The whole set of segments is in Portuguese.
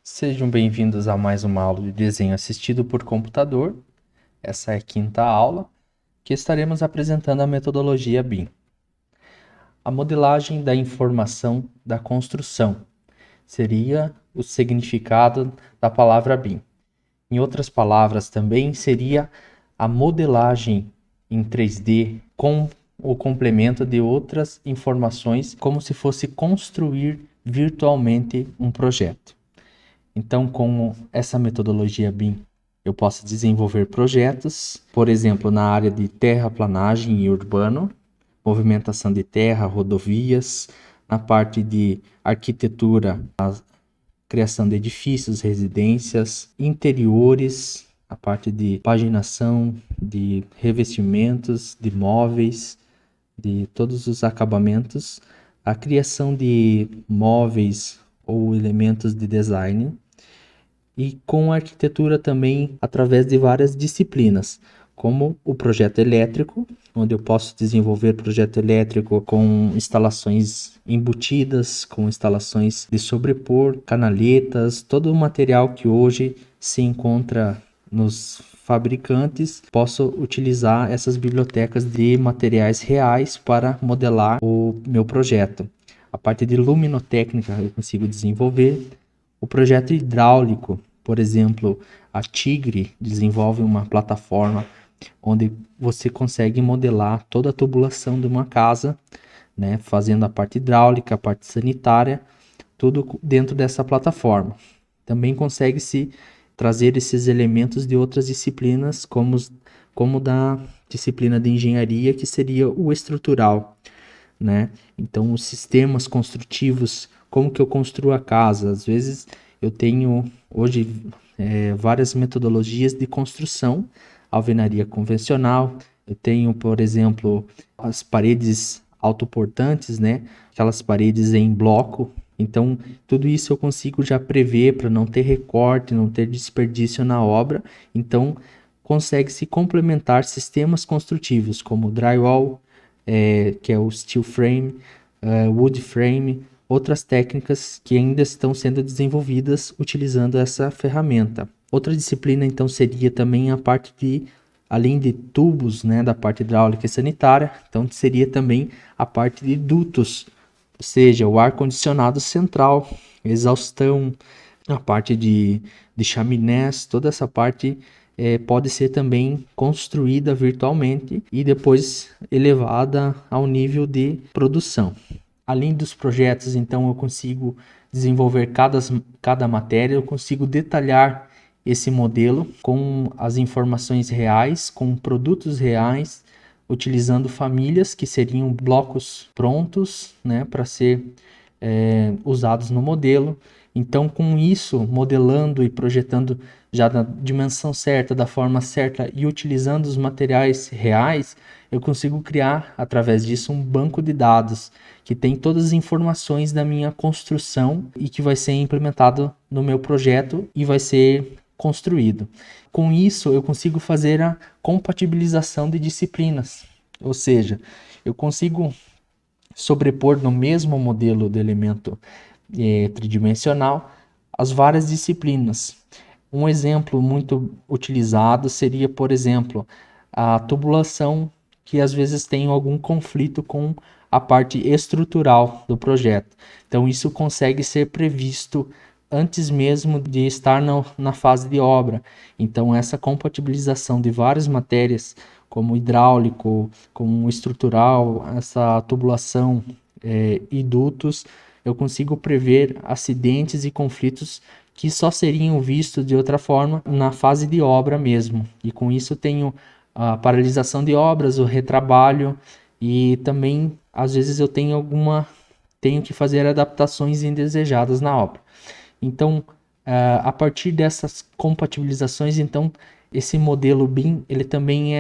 Sejam bem-vindos a mais uma aula de desenho assistido por computador. Essa é a quinta aula, que estaremos apresentando a metodologia BIM. A modelagem da informação da construção seria o significado da palavra BIM. Em outras palavras, também seria a modelagem em 3D com o complemento de outras informações, como se fosse construir virtualmente um projeto. Então, com essa metodologia BIM, eu posso desenvolver projetos, por exemplo, na área de terraplanagem e urbano, movimentação de terra, rodovias, na parte de arquitetura, a criação de edifícios, residências, interiores, a parte de paginação, de revestimentos, de móveis, de todos os acabamentos, a criação de móveis ou elementos de design, e com a arquitetura também através de várias disciplinas, como o projeto elétrico, onde eu posso desenvolver projeto elétrico com instalações embutidas, com instalações de sobrepor, canaletas, todo o material que hoje se encontra nos fabricantes. Posso utilizar essas bibliotecas de materiais reais para modelar o meu projeto. A parte de luminotécnica eu consigo desenvolver. O projeto hidráulico, por exemplo, a Tigre desenvolve uma plataforma onde você consegue modelar toda a tubulação de uma casa, né, fazendo a parte hidráulica, a parte sanitária, tudo dentro dessa plataforma. Também consegue-se trazer esses elementos de outras disciplinas, como da disciplina de engenharia, que seria o estrutural, né? Então, os sistemas construtivos, como que eu construo a casa? Às vezes eu tenho hoje várias metodologias de construção, alvenaria convencional, eu tenho, por exemplo, as paredes autoportantes, né? Aquelas paredes em bloco. Então, tudo isso eu consigo já prever para não ter recorte, não ter desperdício na obra. Então, consegue-se complementar sistemas construtivos como drywall, que é o steel frame, wood frame, outras técnicas que ainda estão sendo desenvolvidas utilizando essa ferramenta. Outra disciplina, então, seria também a parte de, além de tubos, né, da parte hidráulica e sanitária, então seria também a parte de dutos, ou seja, o ar-condicionado central, exaustão, a parte de chaminés, toda essa parte pode ser também construída virtualmente e depois elevada ao nível de produção. Além dos projetos, então, eu consigo desenvolver cada matéria, eu consigo detalhar esse modelo com as informações reais, com produtos reais, utilizando famílias que seriam blocos prontos, né, para ser usados no modelo. Então, com isso, modelando e projetando já na dimensão certa, da forma certa e utilizando os materiais reais, eu consigo criar, através disso, um banco de dados que tem todas as informações da minha construção e que vai ser implementado no meu projeto e vai ser construído. Com isso, eu consigo fazer a compatibilização de disciplinas, ou seja, eu consigo sobrepor no mesmo modelo de elemento tridimensional as várias disciplinas. Um exemplo muito utilizado seria, por exemplo, a tubulação, que às vezes tem algum conflito com a parte estrutural do projeto. Então, isso consegue ser previsto antes mesmo de estar na fase de obra. Então, essa compatibilização de várias matérias, como hidráulico, como estrutural, essa tubulação e dutos, eu consigo prever acidentes e conflitos que só seriam vistos de outra forma na fase de obra mesmo. E com isso tenho a paralisação de obras, o retrabalho e também às vezes eu tenho que fazer adaptações indesejadas na obra. Então, a partir dessas compatibilizações, então esse modelo BIM ele também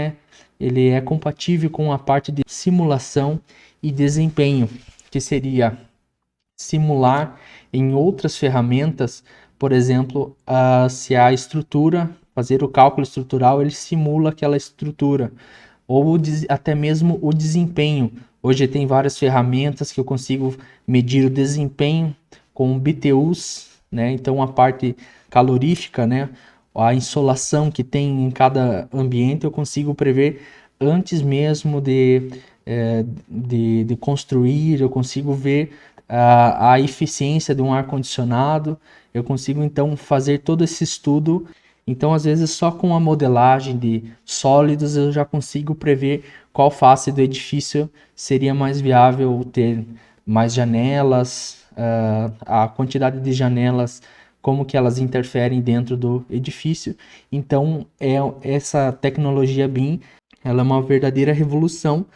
ele é compatível com a parte de simulação e desempenho, que seria simular em outras ferramentas, por exemplo, se a estrutura, fazer o cálculo estrutural, ele simula aquela estrutura, ou até mesmo o desempenho. Hoje tem várias ferramentas que eu consigo medir o desempenho com BTUs, né? Então a parte calorífica, né? A insolação que tem em cada ambiente eu consigo prever antes mesmo de construir, eu consigo ver a eficiência de um ar-condicionado, eu consigo então fazer todo esse estudo. Então, às vezes, só com a modelagem de sólidos eu já consigo prever qual face do edifício seria mais viável ter mais janelas, a quantidade de janelas, como que elas interferem dentro do edifício. Então, essa tecnologia BIM, ela é uma verdadeira revolução,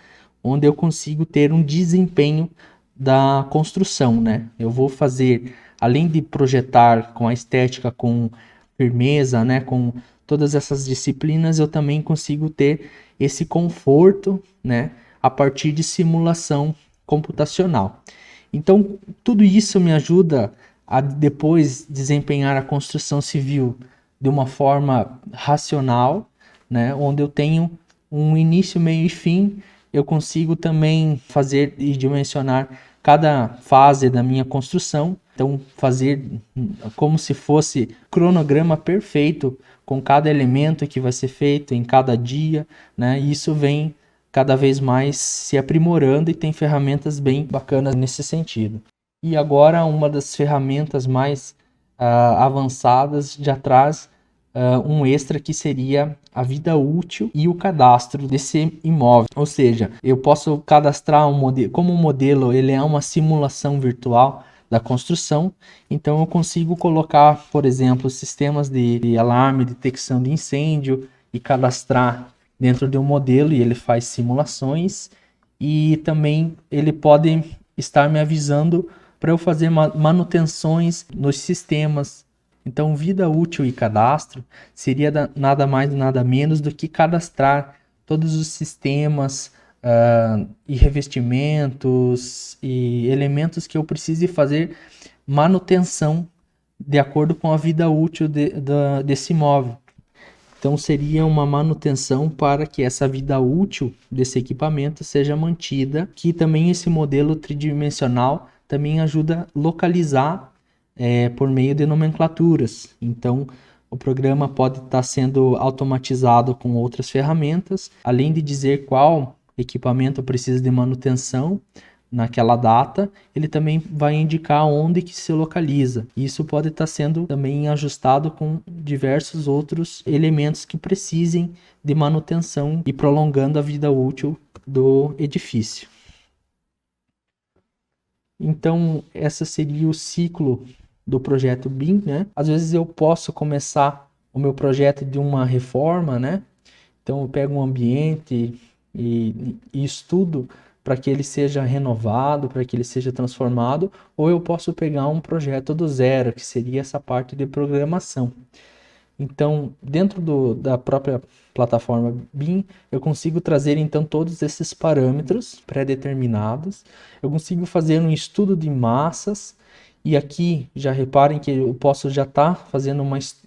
onde eu consigo ter um desempenho da construção, né? Eu vou fazer, além de projetar com a estética, com firmeza, né, com todas essas disciplinas, eu também consigo ter esse conforto, né, a partir de simulação computacional. Então, tudo isso me ajuda a depois desempenhar a construção civil de uma forma racional, né, onde eu tenho um início, meio e fim. Eu consigo também fazer e dimensionar cada fase da minha construção. Então, fazer como se fosse cronograma perfeito com cada elemento que vai ser feito em cada dia, né? E isso vem cada vez mais se aprimorando e tem ferramentas bem bacanas nesse sentido. E agora, uma das ferramentas mais avançadas já traz um extra que seria a vida útil e o cadastro desse imóvel. Ou seja, eu posso cadastrar um modelo, como o modelo ele é uma simulação virtual da construção, então eu consigo colocar, por exemplo, sistemas de alarme, detecção de incêndio e cadastrar dentro de um modelo, e ele faz simulações, e também ele pode estar me avisando para eu fazer manutenções nos sistemas. Então, vida útil e cadastro seria nada mais nada menos do que cadastrar todos os sistemas e revestimentos e elementos que eu precise fazer manutenção de acordo com a vida útil desse imóvel. Então, seria uma manutenção para que essa vida útil desse equipamento seja mantida, que também esse modelo tridimensional também ajuda a localizar por meio de nomenclaturas. Então, o programa pode estar sendo automatizado com outras ferramentas, além de dizer qual equipamento precisa de manutenção naquela data, ele também vai indicar onde que se localiza. Isso pode estar sendo também ajustado com diversos outros elementos que precisem de manutenção e prolongando a vida útil do edifício. Então, esse seria o ciclo do projeto BIM, né? Às vezes eu posso começar o meu projeto de uma reforma, né? Então eu pego um ambiente e estudo para que ele seja renovado, para que ele seja transformado, ou eu posso pegar um projeto do zero, que seria essa parte de programação. Então, dentro da própria plataforma BIM, eu consigo trazer então todos esses parâmetros pré-determinados, eu consigo fazer um estudo de massas, e aqui já reparem que eu posso já estar fazendo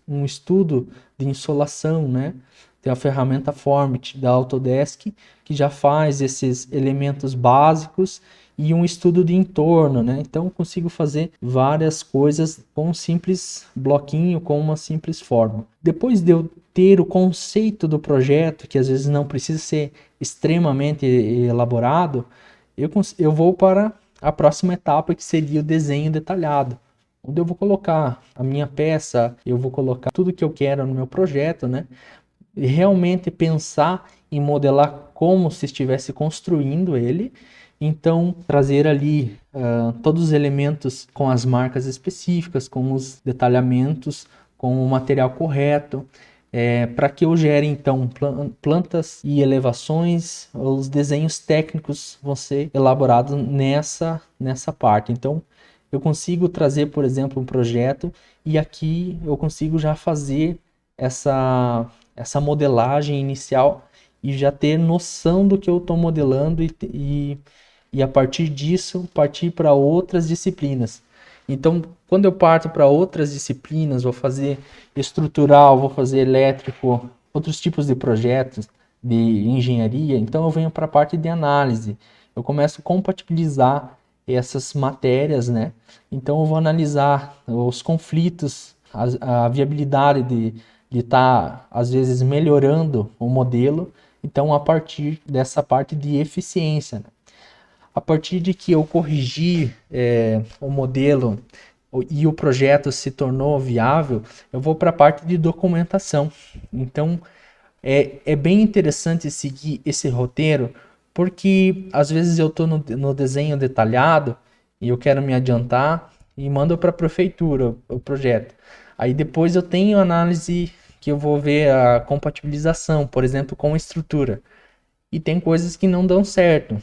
um estudo de insolação, né? Tem a ferramenta Formet da Autodesk, que já faz esses elementos básicos e um estudo de entorno, né? Então eu consigo fazer várias coisas com um simples bloquinho, com uma simples forma. Depois de eu ter o conceito do projeto, que às vezes não precisa ser extremamente elaborado, eu vou para a próxima etapa, que seria o desenho detalhado, onde eu vou colocar a minha peça, eu vou colocar tudo que eu quero no meu projeto, né? E realmente pensar em modelar como se estivesse construindo ele. Então, trazer ali todos os elementos com as marcas específicas, com os detalhamentos, com o material correto, para que eu gere, então, plantas e elevações. Os desenhos técnicos vão ser elaborados nessa parte. Então, eu consigo trazer, por exemplo, um projeto, e aqui eu consigo já fazer essa modelagem inicial e já ter noção do que eu estou modelando e a partir disso partir para outras disciplinas. Então, quando eu parto para outras disciplinas, vou fazer estrutural, vou fazer elétrico, outros tipos de projetos de engenharia, então eu venho para a parte de análise. Eu começo a compatibilizar essas matérias, né? Então eu vou analisar os conflitos, a viabilidade de estar, às vezes, melhorando o modelo. Então, a partir dessa parte de eficiência, né? A partir de que eu corrigi o modelo e o projeto se tornou viável, eu vou para a parte de documentação. Então, é bem interessante seguir esse roteiro, porque às vezes eu estou no desenho detalhado e eu quero me adiantar e mando para a prefeitura o projeto. Aí depois eu tenho análise que eu vou ver a compatibilização, por exemplo, com a estrutura. E tem coisas que não dão certo.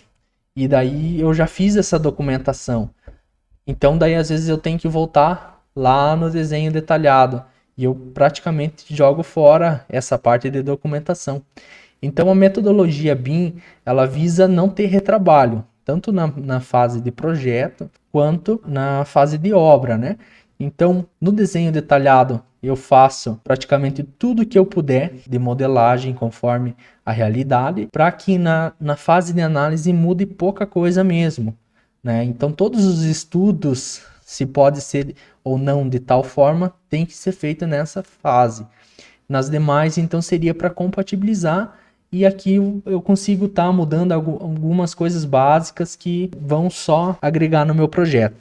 E daí eu já fiz essa documentação. Então daí às vezes eu tenho que voltar lá no desenho detalhado e eu praticamente jogo fora essa parte de documentação. Então a metodologia BIM, ela visa não ter retrabalho, tanto na fase de projeto quanto na fase de obra, né? Então, no desenho detalhado, eu faço praticamente tudo que eu puder de modelagem conforme a realidade, para que na fase de análise mude pouca coisa mesmo, né? Então, todos os estudos, se pode ser ou não de tal forma, tem que ser feito nessa fase. Nas demais, então, seria para compatibilizar, e aqui eu consigo estar mudando algumas coisas básicas que vão só agregar no meu projeto.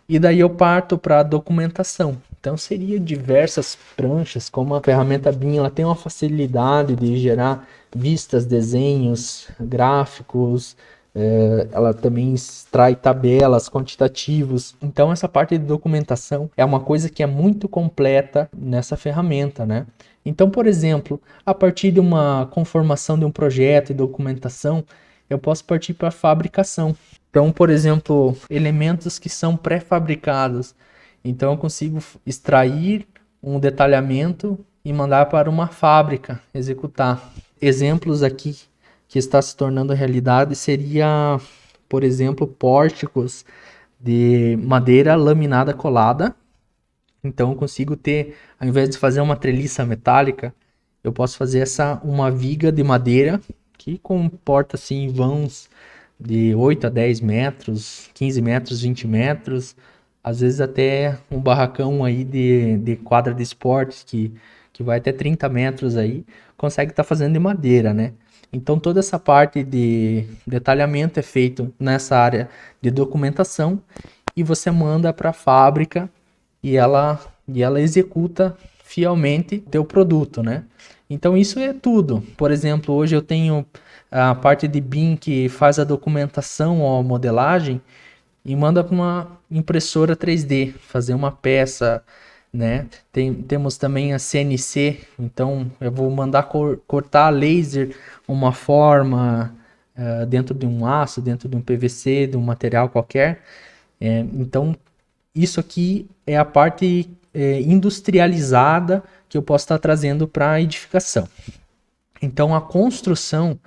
E daí eu parto para a documentação. Então seria diversas pranchas, como a ferramenta BIM, ela tem uma facilidade de gerar vistas, desenhos, gráficos, ela também extrai tabelas, quantitativos. Então essa parte de documentação é uma coisa que é muito completa nessa ferramenta, né? Então, por exemplo, a partir de uma conformação de um projeto e documentação, eu posso partir para a fabricação. Então, por exemplo, elementos que são pré-fabricados. Então, eu consigo extrair um detalhamento e mandar para uma fábrica executar. Exemplos aqui que está se tornando realidade seria, por exemplo, pórticos de madeira laminada colada. Então, eu consigo ter, ao invés de fazer uma treliça metálica, eu posso fazer uma viga de madeira que comporta assim vãos de 8 a 10 metros, 15 metros, 20 metros, às vezes até um barracão aí de quadra de esportes que vai até 30 metros aí, consegue estar fazendo de madeira, né? Então toda essa parte de detalhamento é feito nessa área de documentação e você manda para a fábrica e ela executa fielmente teu produto, né? Então isso é tudo. Por exemplo, hoje eu tenho a parte de BIM que faz a documentação ou a modelagem e manda para uma impressora 3D fazer uma peça, né? Temos também a CNC, então eu vou mandar cortar a laser uma forma dentro de um aço, dentro de um PVC, de um material qualquer. Então isso aqui é a parte industrializada que eu posso estar trazendo para a edificação. Então a construção,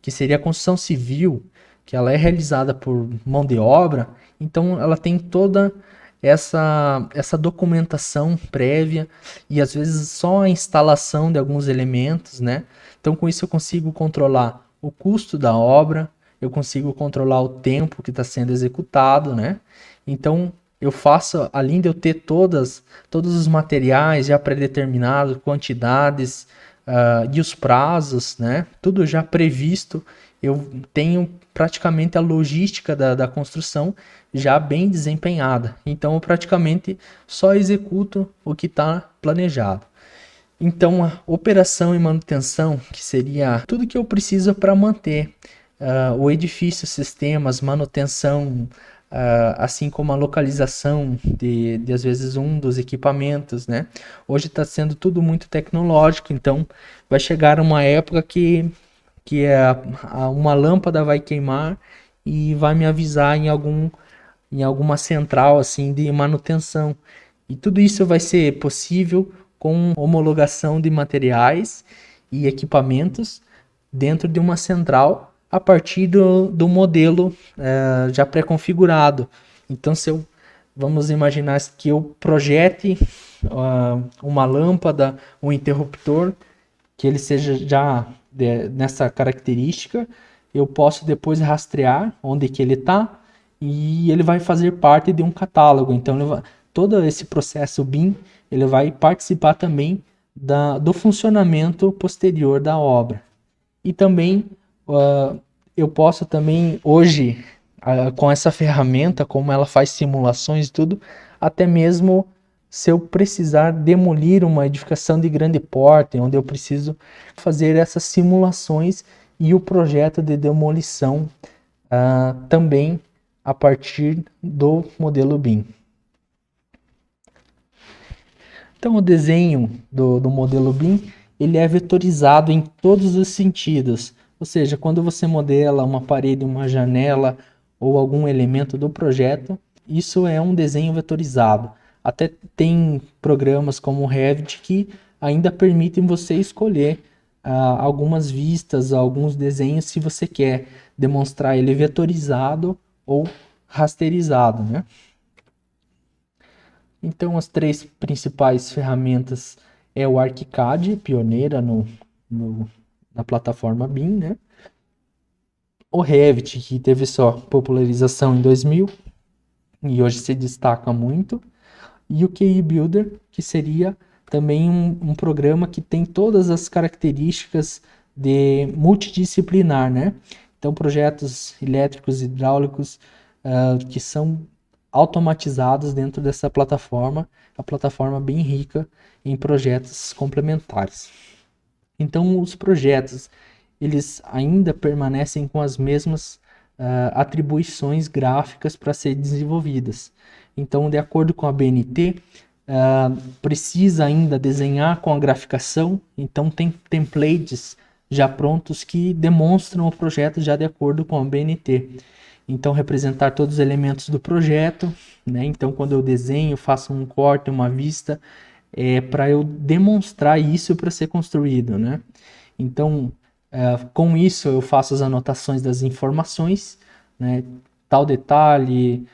que seria a construção civil, que ela é realizada por mão de obra, então ela tem toda essa documentação prévia e às vezes só a instalação de alguns elementos, né? Então com isso eu consigo controlar o custo da obra, eu consigo controlar o tempo que está sendo executado, né? Então eu faço, além de eu ter todos os materiais já pré-determinados, quantidades e os prazos, né? Tudo já previsto, eu tenho praticamente a logística da construção já bem desempenhada. Então eu praticamente só executo o que está planejado. Então a operação e manutenção, que seria tudo que eu preciso para manter o edifício, sistemas, manutenção, assim como a localização de às vezes um dos equipamentos, né? Hoje está sendo tudo muito tecnológico, então vai chegar uma época que uma lâmpada vai queimar e vai me avisar em alguma central assim de manutenção. E tudo isso vai ser possível com homologação de materiais e equipamentos dentro de uma central a partir do modelo já pré-configurado. Então, vamos imaginar que eu projete uma lâmpada, um interruptor, que ele seja já nessa característica, eu posso depois rastrear onde que ele está e ele vai fazer parte de um catálogo. Então, todo esse processo BIM, ele vai participar também do funcionamento posterior da obra. E também eu posso também hoje, com essa ferramenta, como ela faz simulações e tudo, até mesmo se eu precisar demolir uma edificação de grande porte, onde eu preciso fazer essas simulações e o projeto de demolição também a partir do modelo BIM. Então, o desenho do modelo BIM, ele é vetorizado em todos os sentidos. Ou seja, quando você modela uma parede, uma janela ou algum elemento do projeto, isso é um desenho vetorizado. Até tem programas como o Revit que ainda permitem você escolher algumas vistas, alguns desenhos, se você quer demonstrar ele vetorizado ou rasterizado, né? Então, as três principais ferramentas é o ArchiCAD, pioneira na plataforma BIM, né? O Revit, que teve sua popularização em 2000 e hoje se destaca muito. E o QI Builder, que seria também um programa que tem todas as características de multidisciplinar, né? Então, projetos elétricos e hidráulicos que são automatizados dentro dessa plataforma, a plataforma bem rica em projetos complementares. Então, os projetos, eles ainda permanecem com as mesmas atribuições gráficas para serem desenvolvidas. Então, de acordo com a BNT, precisa ainda desenhar com a graficação, então tem templates já prontos que demonstram o projeto já de acordo com a BNT. Então, representar todos os elementos do projeto, né? Então, quando eu desenho, faço um corte, uma vista, para eu demonstrar isso para ser construído, né? Então, com isso eu faço as anotações das informações, né? Tal detalhe,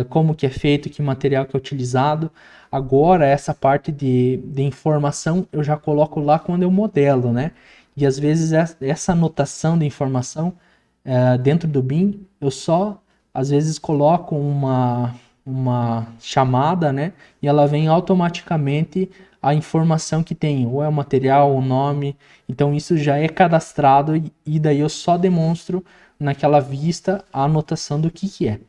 como que é feito, que material que é utilizado. Agora, essa parte de informação eu já coloco lá quando eu modelo, né? E às vezes essa anotação de informação dentro do BIM, eu só às vezes coloco uma chamada, né? E ela vem automaticamente a informação que tem, ou é o material, o nome. Então isso já é cadastrado e daí eu só demonstro naquela vista a anotação do que é.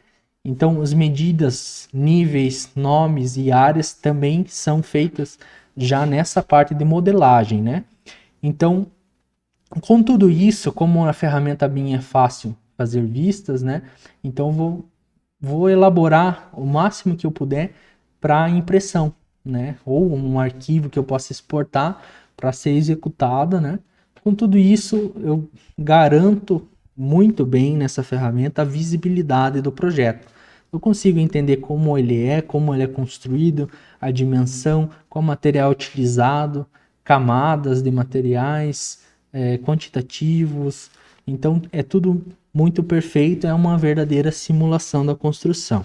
Então as medidas, níveis, nomes e áreas também são feitas já nessa parte de modelagem, né? Então, com tudo isso, como a ferramenta BIM é fácil fazer vistas, né? Então vou elaborar o máximo que eu puder para impressão, né? Ou um arquivo que eu possa exportar para ser executada, né? Com tudo isso, eu garanto muito bem nessa ferramenta a visibilidade do projeto. Eu consigo entender como ele é construído, a dimensão, qual material utilizado, camadas de materiais, quantitativos. Então, é tudo muito perfeito, é uma verdadeira simulação da construção.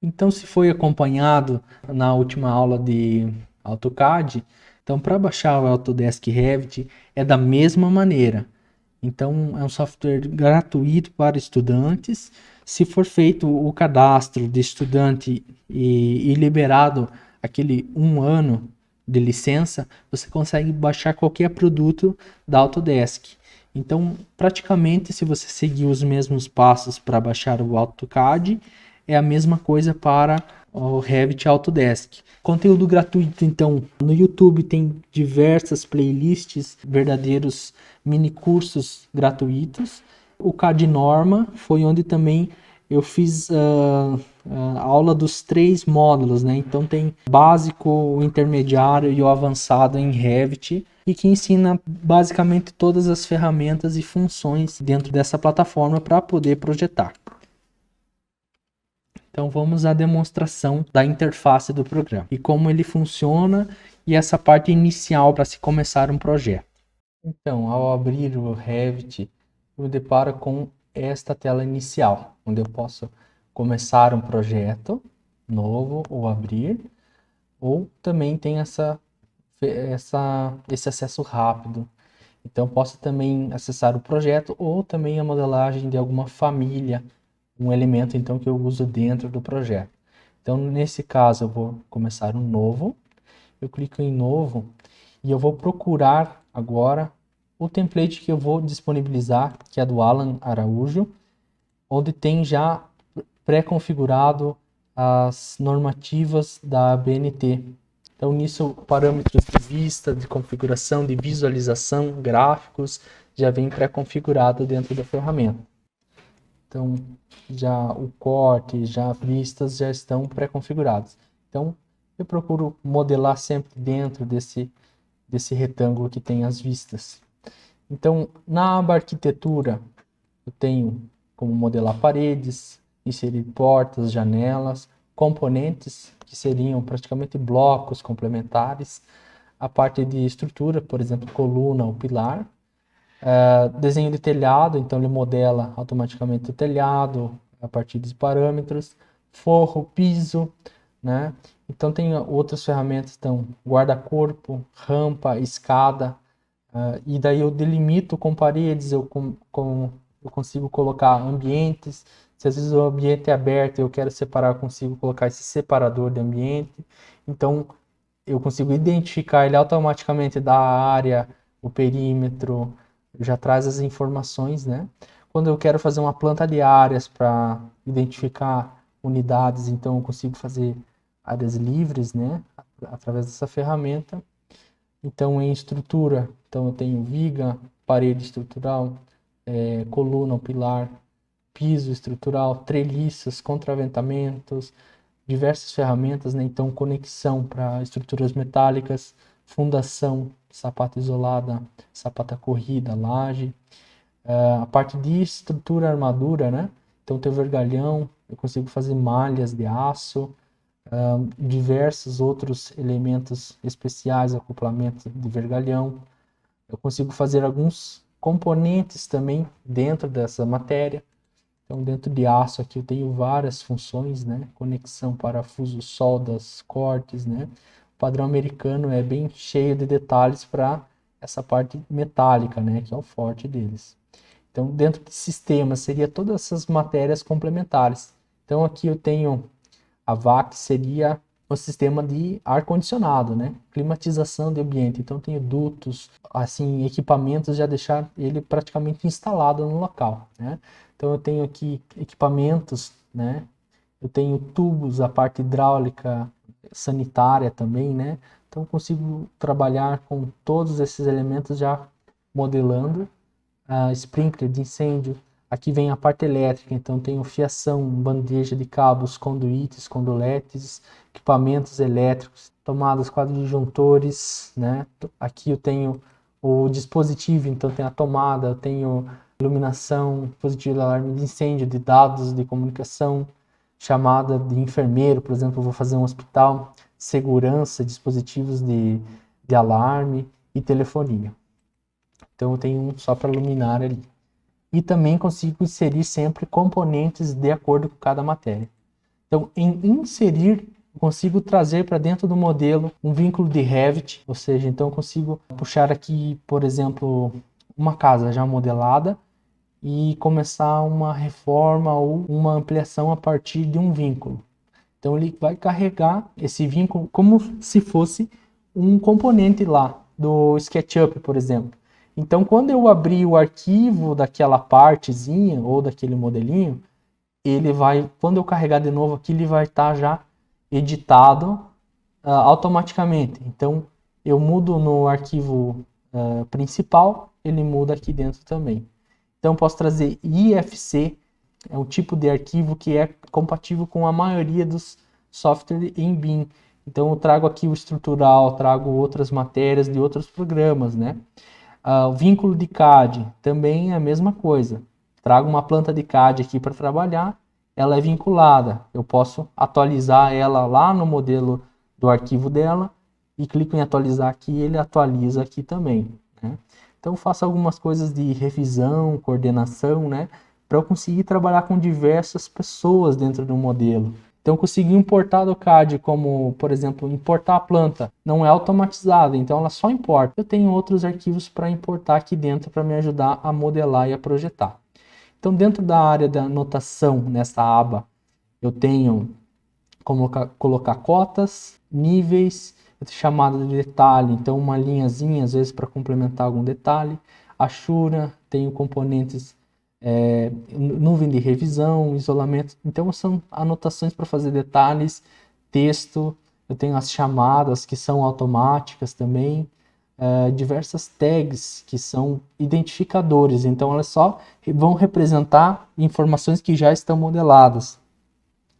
Então, se foi acompanhado na última aula de AutoCAD, então para baixar o Autodesk Revit é da mesma maneira. Então, é um software gratuito para estudantes. Se for feito o cadastro de estudante e liberado aquele 1 ano de licença, você consegue baixar qualquer produto da Autodesk. Então, praticamente, se você seguir os mesmos passos para baixar o AutoCAD, é a mesma coisa para o Revit Autodesk. Conteúdo gratuito, então, no YouTube tem diversas playlists, verdadeiros mini cursos gratuitos. O CAD Norma foi onde também eu fiz a aula dos 3 módulos, né? Então tem básico, o intermediário e o avançado em Revit, e que ensina basicamente todas as ferramentas e funções dentro dessa plataforma para poder projetar. Então vamos à demonstração da interface do programa e como ele funciona e essa parte inicial para se começar um projeto. Então, ao abrir o Revit, eu me deparo com esta tela inicial, onde eu posso começar um projeto novo ou abrir, ou também tem esse acesso rápido. Então, posso também acessar o projeto ou também a modelagem de alguma família, um elemento então que eu uso dentro do projeto. Então, nesse caso, eu vou começar um novo, eu clico em novo e eu vou procurar agora o template que eu vou disponibilizar, que é do Alan Araújo, onde tem já pré-configurado as normativas da BNT. Então, nisso, parâmetros de vista, de configuração, de visualização, gráficos, já vem pré-configurado dentro da ferramenta. Então, já o corte, já vistas já estão pré-configurados. Então, eu procuro modelar sempre dentro desse retângulo que tem as vistas. Então, na aba arquitetura, eu tenho como modelar paredes, inserir portas, janelas, componentes, que seriam praticamente blocos complementares, a parte de estrutura, por exemplo, coluna ou pilar, desenho de telhado, então ele modela automaticamente o telhado a partir dos parâmetros, forro, piso, né? Então tem outras ferramentas, então guarda-corpo, rampa, escada, e daí eu delimito com paredes, eu consigo colocar ambientes. Se às vezes o ambiente é aberto e eu quero separar, eu consigo colocar esse separador de ambiente. Então eu consigo identificar ele automaticamente da área, o perímetro, já traz as informações, né? Quando eu quero fazer uma planta de áreas para identificar unidades, então eu consigo fazer áreas livres, né? Através dessa ferramenta. Então, em estrutura, então eu tenho viga, parede estrutural, coluna ou pilar, piso estrutural, treliças, contraventamentos, diversas ferramentas, né? Então, conexão para estruturas metálicas, fundação, sapata isolada, sapata corrida, laje, a parte de estrutura armadura, né? Então, tem o vergalhão, eu consigo fazer malhas de aço, diversos outros elementos especiais, acoplamento de vergalhão. Eu consigo fazer alguns componentes também dentro dessa matéria. Então, dentro de aço aqui eu tenho várias funções, né? Conexão, parafuso, soldas, cortes, né? O padrão americano é bem cheio de detalhes para essa parte metálica, né? Que é o forte deles. Então, dentro de sistemas, seria todas essas matérias complementares. Então, aqui eu tenho a VAC, seria o sistema de ar-condicionado, né? Climatização de ambiente. Então, tenho dutos, assim, equipamentos, já deixar ele praticamente instalado no local, né? Então, eu tenho aqui equipamentos, né? Eu tenho tubos, a parte hidráulica, sanitária também, né? Então, consigo trabalhar com todos esses elementos já modelando. Sprinkler de incêndio. Aqui vem a parte elétrica, então tenho fiação, bandeja de cabos, conduítes, conduletes, equipamentos elétricos, tomadas, quadrodisjuntores, né? Aqui eu tenho o dispositivo, então tem a tomada, eu tenho iluminação, dispositivo de alarme de incêndio, de dados de comunicação, chamada de enfermeiro, por exemplo, eu vou fazer um hospital, segurança, dispositivos de alarme e telefonia. Então eu tenho um só para luminária ali. E também consigo inserir sempre componentes de acordo com cada matéria. Então, em inserir, eu consigo trazer para dentro do modelo um vínculo de Revit, ou seja, então eu consigo puxar aqui, por exemplo, uma casa já modelada e começar uma reforma ou uma ampliação a partir de um vínculo. Então ele vai carregar esse vínculo como se fosse um componente lá do SketchUp, por exemplo. Então, quando eu abrir o arquivo daquela partezinha ou daquele modelinho, ele vai, quando eu carregar de novo aqui, ele vai estar já editado automaticamente. Então, eu mudo no arquivo principal, ele muda aqui dentro também. Então, posso trazer IFC, é um tipo de arquivo que é compatível com a maioria dos softwares em BIM. Então, eu trago aqui o estrutural, trago outras matérias de outros programas, né? O vínculo de CAD também é a mesma coisa. Trago uma planta de CAD aqui para trabalhar, ela é vinculada. Eu posso atualizar ela lá no modelo do arquivo dela e clico em atualizar aqui e ele atualiza aqui também, né? Então, faço algumas coisas de revisão, coordenação, né? Para eu conseguir trabalhar com diversas pessoas dentro do modelo. Então, eu consigo importar do CAD como, por exemplo, importar a planta. Não é automatizada, então ela só importa. Eu tenho outros arquivos para importar aqui dentro para me ajudar a modelar e a projetar. Então, dentro da área da anotação, nessa aba, eu tenho como colocar cotas, níveis, chamada de detalhe, então uma linhazinha às vezes para complementar algum detalhe. Ashura, tenho componentes, nuvem de revisão, isolamento, então são anotações para fazer detalhes, texto. Eu tenho as chamadas que são automáticas também, diversas tags que são identificadores, então elas só vão representar informações que já estão modeladas.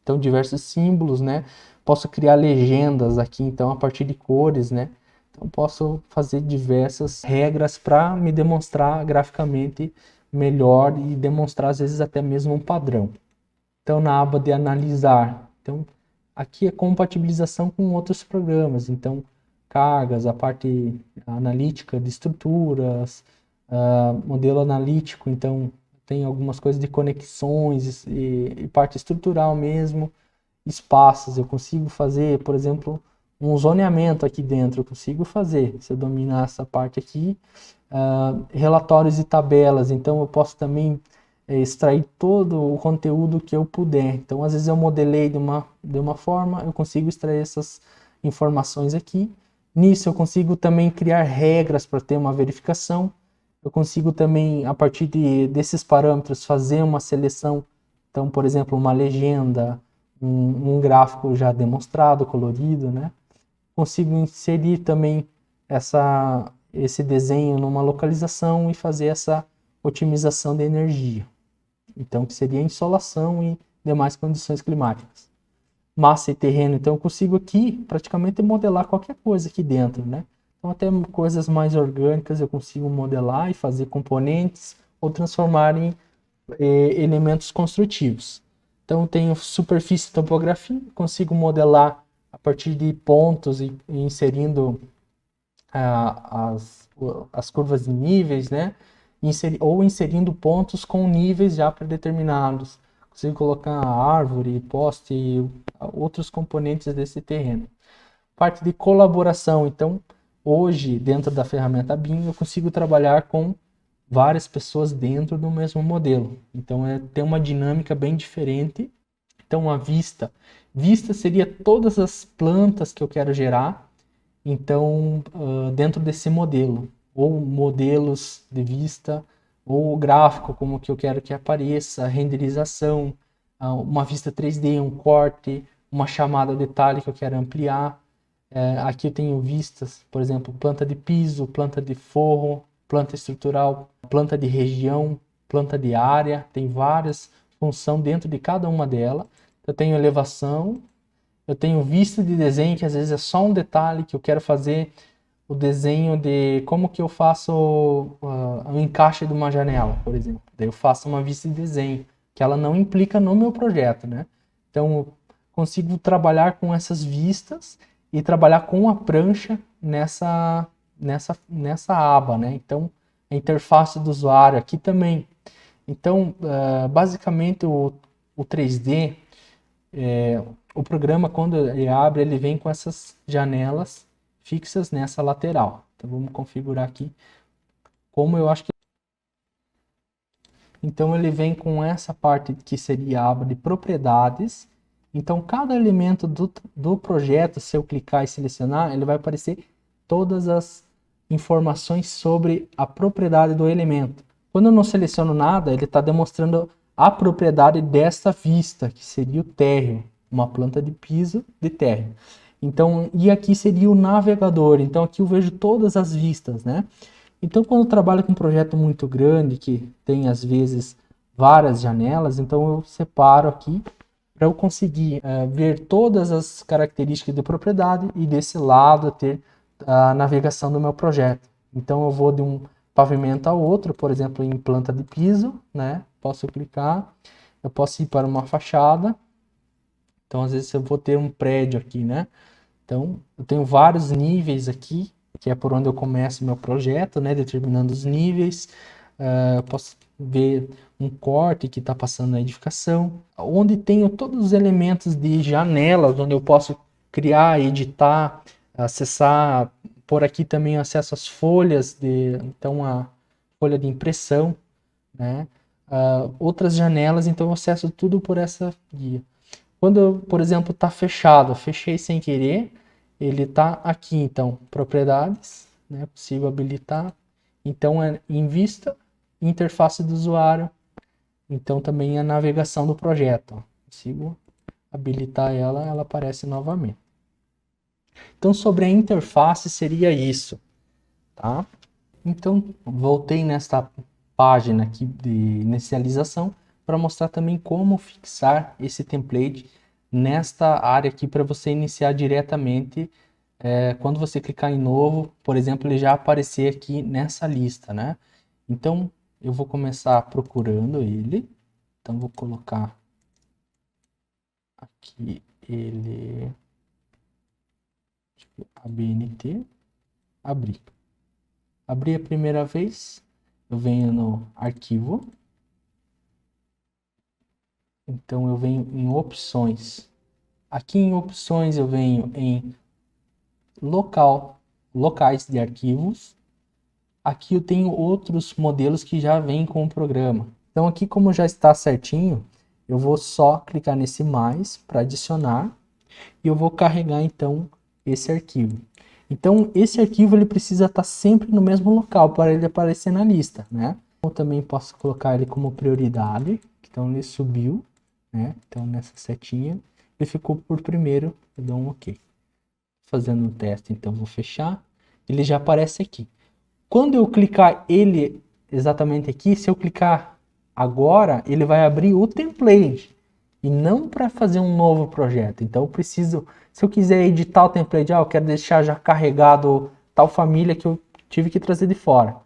Então, diversos símbolos, né? Posso criar legendas aqui, então, a partir de cores, né? Então, posso fazer diversas regras para me demonstrar graficamente melhor e demonstrar, às vezes, até mesmo um padrão. Então, na aba de analisar, então, aqui é compatibilização com outros programas. Então, cargas, a parte analítica de estruturas, modelo analítico, então, tem algumas coisas de conexões e parte estrutural mesmo, espaços. Eu consigo fazer, por exemplo, um zoneamento aqui dentro, eu consigo fazer, se eu dominar essa parte aqui. Relatórios e tabelas, então eu posso também extrair todo o conteúdo que eu puder. Então, às vezes eu modelei de uma forma, eu consigo extrair essas informações aqui. Nisso eu consigo também criar regras para ter uma verificação. Eu consigo também, a partir desses parâmetros, fazer uma seleção. Então, por exemplo, uma legenda, um gráfico já demonstrado, colorido, né? Consigo inserir também esse desenho numa localização e fazer essa otimização de energia. Então, que seria insolação e demais condições climáticas. Massa e terreno, então eu consigo aqui praticamente modelar qualquer coisa aqui dentro, né? Então, até coisas mais orgânicas eu consigo modelar e fazer componentes ou transformar em elementos construtivos. Então, tenho superfície e topografia, consigo modelar a partir de pontos e inserindo as curvas de níveis, né? Ou inserindo pontos com níveis já predeterminados. Consigo colocar árvore, poste e outros componentes desse terreno. Parte de colaboração, então, hoje, dentro da ferramenta BIM, eu consigo trabalhar com várias pessoas dentro do mesmo modelo. Então, tem uma dinâmica bem diferente. Então, a vista. Vista seria todas as plantas que eu quero gerar, então, dentro desse modelo. Ou modelos de vista, ou o gráfico, como que eu quero que apareça, renderização, uma vista 3D, um corte, uma chamada detalhe que eu quero ampliar. Aqui eu tenho vistas, por exemplo, planta de piso, planta de forro, planta estrutural, planta de região, planta de área, tem várias funções dentro de cada uma delas. Eu tenho elevação, eu tenho vista de desenho, que às vezes é só um detalhe que eu quero fazer o desenho de como que eu faço o encaixe de uma janela, por exemplo. Daí eu faço uma vista de desenho, que ela não implica no meu projeto, né? Então, eu consigo trabalhar com essas vistas e trabalhar com a prancha nessa aba, né? Então, a interface do usuário aqui também. Então, basicamente, o 3D, o programa, quando ele abre, ele vem com essas janelas fixas nessa lateral. Então, vamos configurar aqui como eu acho que... Então, ele vem com essa parte que seria a aba de propriedades. Então, cada elemento do projeto, se eu clicar e selecionar, ele vai aparecer todas as informações sobre a propriedade do elemento. Quando eu não seleciono nada, ele está demonstrando a propriedade desta vista, que seria o térreo, uma planta de piso de térreo. Então, e aqui seria o navegador. Então, aqui eu vejo todas as vistas, né? Então, quando eu trabalho com um projeto muito grande, que tem, às vezes, várias janelas, então eu separo aqui para eu conseguir ver todas as características de propriedade e, desse lado, ter a navegação do meu projeto. Então, eu vou de um pavimento ao outro, por exemplo, em planta de piso, né? Posso clicar, eu posso ir para uma fachada. Então, às vezes, eu vou ter um prédio aqui, né? Então, eu tenho vários níveis aqui, que é por onde eu começo meu projeto, né? Determinando os níveis. Eu posso ver um corte que está passando na edificação, onde tenho todos os elementos de janelas, onde eu posso criar, editar, acessar, por aqui também acesso às folhas, então a folha de impressão, né? Outras janelas, então eu acesso tudo por essa guia. Quando, por exemplo, está fechado, fechei sem querer, ele está aqui, então, propriedades, né? Possível habilitar, então é em vista, interface do usuário, então também a navegação do projeto, ó. Consigo habilitar ela, ela aparece novamente. Então sobre a interface seria isso, tá? Então voltei nesta página aqui de inicialização para mostrar também como fixar esse template nesta área aqui para você iniciar diretamente. Quando você clicar em novo, por exemplo, ele já aparecer aqui nessa lista, né? Então eu vou começar procurando ele. Então vou colocar aqui ele, ABNT, abrir. Abri a primeira vez, eu venho no arquivo. Então eu venho em opções. Aqui em opções eu venho em locais de arquivos. Aqui eu tenho outros modelos que já vêm com o programa. Então aqui, como já está certinho, eu vou só clicar nesse mais para adicionar e eu vou carregar então esse arquivo. Então esse arquivo ele precisa estar sempre no mesmo local para ele aparecer na lista, né? Eu também posso colocar ele como prioridade, então ele subiu, né? Então nessa setinha ele ficou por primeiro, eu dou um OK. Fazendo um teste, então vou fechar, ele já aparece aqui. Quando eu clicar ele exatamente aqui, se eu clicar agora, ele vai abrir o template e não para fazer um novo projeto. Então eu preciso, se eu quiser editar o template, eu quero deixar já carregado tal família que eu tive que trazer de fora.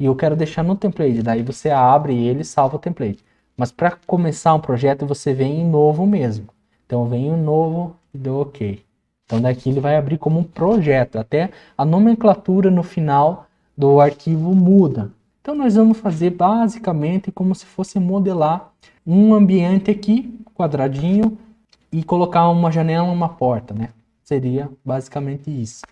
E eu quero deixar no template, daí você abre ele e salva o template. Mas para começar um projeto, você vem em novo mesmo. Então eu venho em novo e dou OK. Então daqui ele vai abrir como um projeto, até a nomenclatura no final do arquivo muda. Então nós vamos fazer basicamente como se fosse modelar um ambiente aqui, quadradinho, e colocar uma janela, uma porta, né? Seria basicamente isso.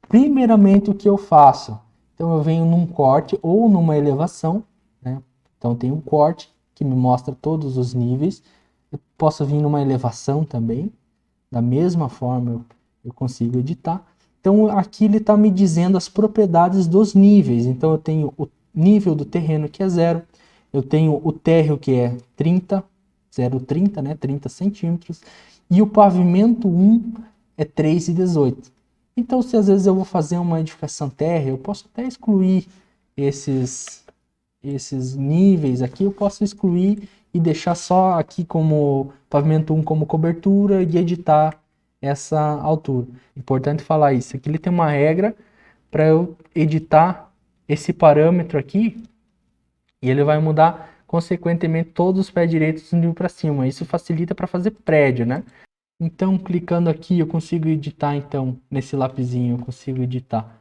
Primeiramente o que eu faço? Então eu venho num corte ou numa elevação, né? Então tem um corte que me mostra todos os níveis. Eu posso vir numa elevação também, da mesma forma eu consigo editar. Então aqui ele está me dizendo as propriedades dos níveis. Então eu tenho o nível do terreno que é 0, eu tenho o térreo que é 30, 0,30, né, 30 centímetros, e o pavimento 1 é 3,18. Então se às vezes eu vou fazer uma edificação térrea, eu posso até excluir esses níveis aqui, eu posso excluir e deixar só aqui como pavimento 1 como cobertura e editar essa altura. Importante falar isso. Aqui ele tem uma regra para eu editar esse parâmetro aqui e ele vai mudar consequentemente todos os pés direitos do nível para cima. Isso facilita para fazer prédio, né? Então clicando aqui eu consigo editar, então nesse lapisinho eu consigo editar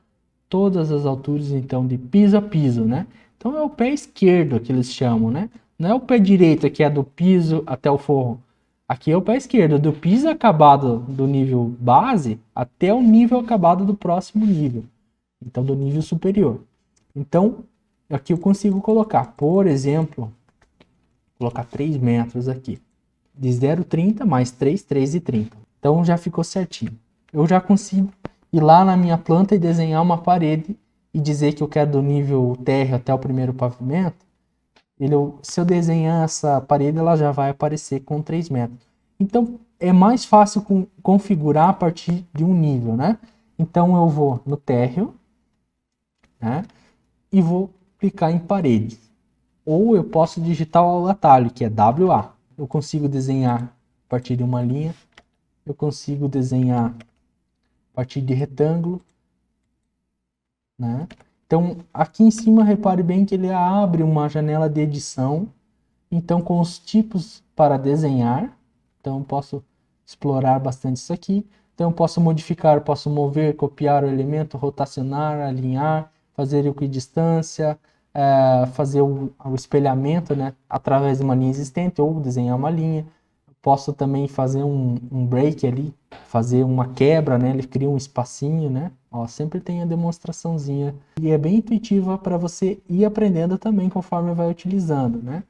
todas as alturas, então de piso a piso, né? Então é o pé esquerdo que eles chamam, né? Não é o pé direito que é do piso até o forro. Aqui é o pé esquerdo, do piso acabado do nível base até o nível acabado do próximo nível. Então do nível superior. Então aqui eu consigo colocar, por exemplo, colocar 3 metros aqui. De 0,30 mais 3, 3,30. Então já ficou certinho. Eu já consigo ir lá na minha planta e desenhar uma parede e dizer que eu quero do nível térreo até o primeiro pavimento. Se eu desenhar essa parede, ela já vai aparecer com 3 metros. Então é mais fácil configurar a partir de um nível, né? Então eu vou no térreo, né? E vou clicar em parede. Ou eu posso digitar o atalho, que é WA. Eu consigo desenhar a partir de uma linha, eu consigo desenhar a partir de retângulo, né? Então aqui em cima repare bem que ele abre uma janela de edição, então com os tipos para desenhar, então eu posso explorar bastante isso aqui. Então eu posso modificar, posso mover, copiar o elemento, rotacionar, alinhar, fazer equidistância, fazer o espelhamento, né, através de uma linha existente ou desenhar uma linha. Posso também fazer um break ali, fazer uma quebra, né? Ele cria um espacinho, né? Ó, sempre tem a demonstraçãozinha. E é bem intuitiva para você ir aprendendo também conforme vai utilizando, né?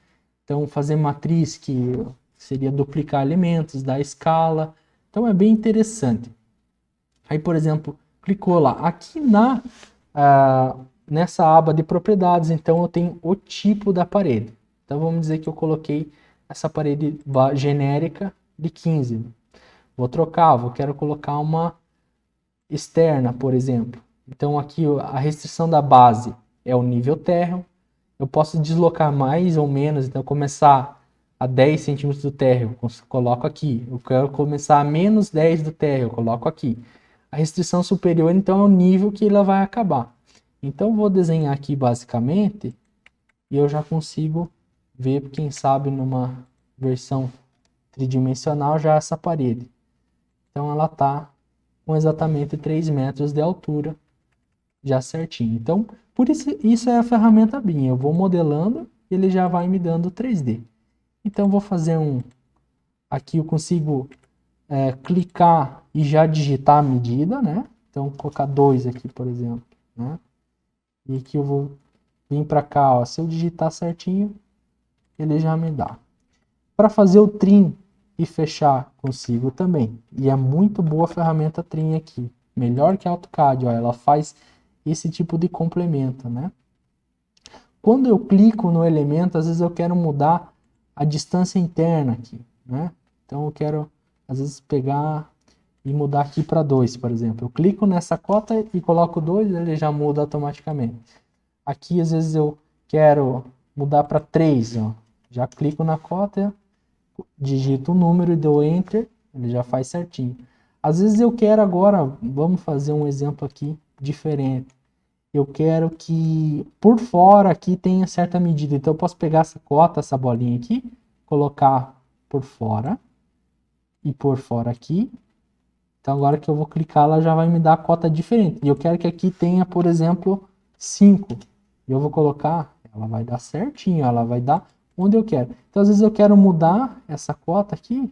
Então, fazer matriz, que seria duplicar elementos, dar escala. Então, é bem interessante. Aí, por exemplo, clicou lá. Aqui nessa aba de propriedades, então, eu tenho o tipo da parede. Então, vamos dizer que eu coloquei essa parede genérica de 15. Vou trocar, quero colocar uma externa, por exemplo. Então aqui a restrição da base é o nível térreo. Eu posso deslocar mais ou menos, então começar a 10 centímetros do térreo, coloco aqui. Eu quero começar a menos 10 do térreo, eu coloco aqui. A restrição superior, então, é o nível que ela vai acabar. Então, vou desenhar aqui basicamente e eu já consigo ver, quem sabe, numa versão tridimensional já essa parede. Então ela está com exatamente 3 metros de altura, já certinho. Então, por isso é a ferramenta BIM. Eu vou modelando, ele já vai me dando 3D. Então vou fazer aqui eu consigo clicar e já digitar a medida, né? Então vou colocar 2 aqui, por exemplo, né? E aqui eu vou vir para cá, ó. Se eu digitar certinho, ele já me dá. Para fazer o trim e fechar, consigo também. E é muito boa a ferramenta trim aqui. Melhor que a AutoCAD, ó, ela faz esse tipo de complemento, né? Quando eu clico no elemento, às vezes eu quero mudar a distância interna aqui, né? Então eu quero, às vezes, pegar e mudar aqui para 2, por exemplo. Eu clico nessa cota e coloco 2, ele já muda automaticamente. Aqui, às vezes, eu quero mudar para 3, ó. Já clico na cota, digito o número e dou Enter, ele já faz certinho. Às vezes eu quero agora, vamos fazer um exemplo aqui diferente. Eu quero que por fora aqui tenha certa medida. Então eu posso pegar essa cota, essa bolinha aqui, colocar por fora e por fora aqui. Então agora que eu vou clicar, ela já vai me dar a cota diferente. E eu quero que aqui tenha, por exemplo, 5. E eu vou colocar, ela vai dar certinho, ela vai dar onde eu quero. Então às vezes eu quero mudar essa cota aqui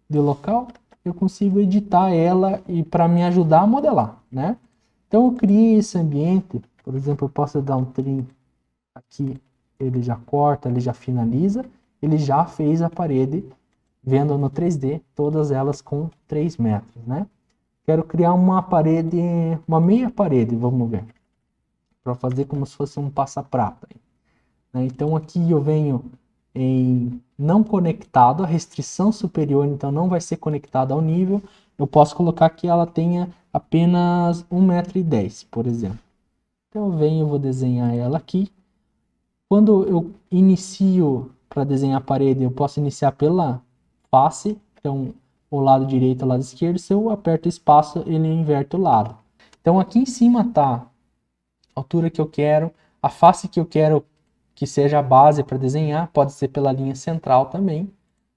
de local, eu consigo editar ela e para me ajudar a modelar, né? Então eu criei esse ambiente, por exemplo, eu posso dar um trim aqui, ele já corta, ele já finaliza, ele já fez a parede, vendo no 3D, todas elas com 3 metros, né? Quero criar uma parede, uma meia parede, vamos ver, para fazer como se fosse um passa-prata. Né? Então aqui eu venho em não conectado, a restrição superior então não vai ser conectada ao nível. Eu posso colocar que ela tenha apenas 1,10 m, por exemplo. Então eu venho, vou desenhar ela aqui. Quando eu inicio para desenhar a parede, eu posso iniciar pela face, então o lado direito e o lado esquerdo. Se eu aperto espaço, ele inverte o lado. Então aqui em cima está a altura que eu quero, a face que eu quero que seja a base para desenhar, pode ser pela linha central também.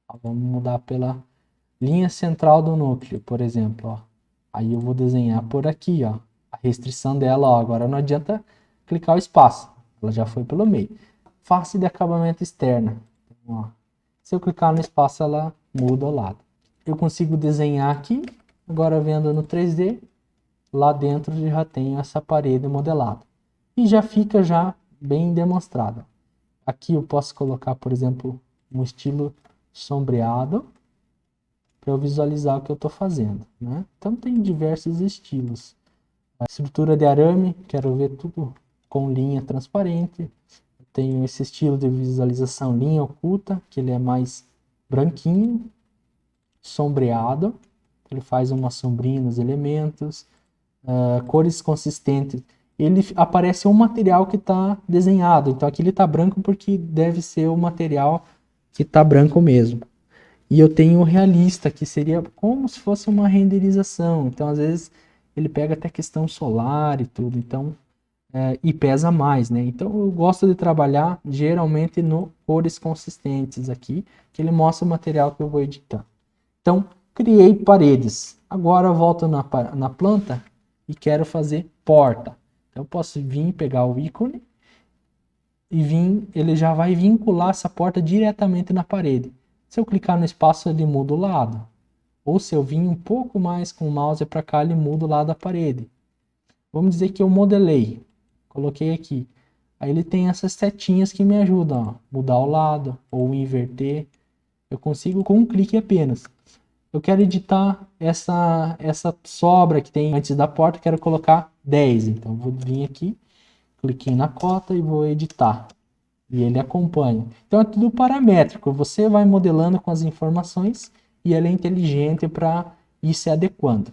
Ó, vamos mudar pela linha central do núcleo, por exemplo. Ó. Aí eu vou desenhar por aqui, ó. A restrição dela, ó, agora não adianta clicar o espaço, ela já foi pelo meio. Face de acabamento externa. Então, ó, se eu clicar no espaço, ela muda o lado. Eu consigo desenhar aqui, agora vendo no 3D, lá dentro já tenho essa parede modelada. E já fica já bem demonstrada. Aqui eu posso colocar, por exemplo, um estilo sombreado para eu visualizar o que eu estou fazendo, né? Então tem diversos estilos. A estrutura de arame, quero ver tudo com linha transparente. Tenho esse estilo de visualização linha oculta, que ele é mais branquinho, sombreado, ele faz uma sombrinha nos elementos. Cores consistentes, ele aparece um material que está desenhado. Então aqui ele está branco porque deve ser o material que está branco mesmo. E eu tenho o realista, que seria como se fosse uma renderização. Então às vezes ele pega até questão solar e tudo. Então e pesa mais, né? Então eu gosto de trabalhar geralmente no cores consistentes aqui, que ele mostra o material que eu vou editar. Então criei paredes. Agora eu volto na planta e quero fazer porta. Então eu posso vir pegar o ícone ele já vai vincular essa porta diretamente na parede. Se eu clicar no espaço, ele muda o lado. Ou se eu vir um pouco mais com o mouse para cá, ele muda o lado da parede. Vamos dizer que eu modelei, coloquei aqui. Aí ele tem essas setinhas que me ajudam, ó, mudar o lado ou inverter. Eu consigo com um clique apenas. Eu quero editar essa sobra que tem antes da porta, quero colocar 10. Então vou vir aqui, cliquei na cota e vou editar. E ele acompanha. Então é tudo paramétrico. Você vai modelando com as informações e ele é inteligente para ir se adequando.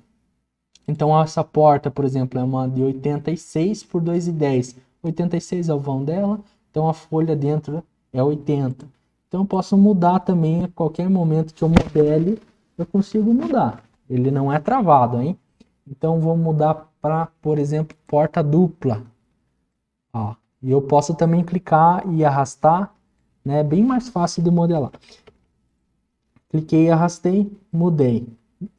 Então essa porta, por exemplo, é uma de 86 por 2,10. 86 é o vão dela, então a folha dentro é 80. Então eu posso mudar também a qualquer momento que eu modele, eu consigo mudar. Ele não é travado, hein? Então vou mudar para, por exemplo, porta dupla. Ó, e eu posso também clicar e arrastar, né? Bem mais fácil de modelar. Cliquei, arrastei, mudei.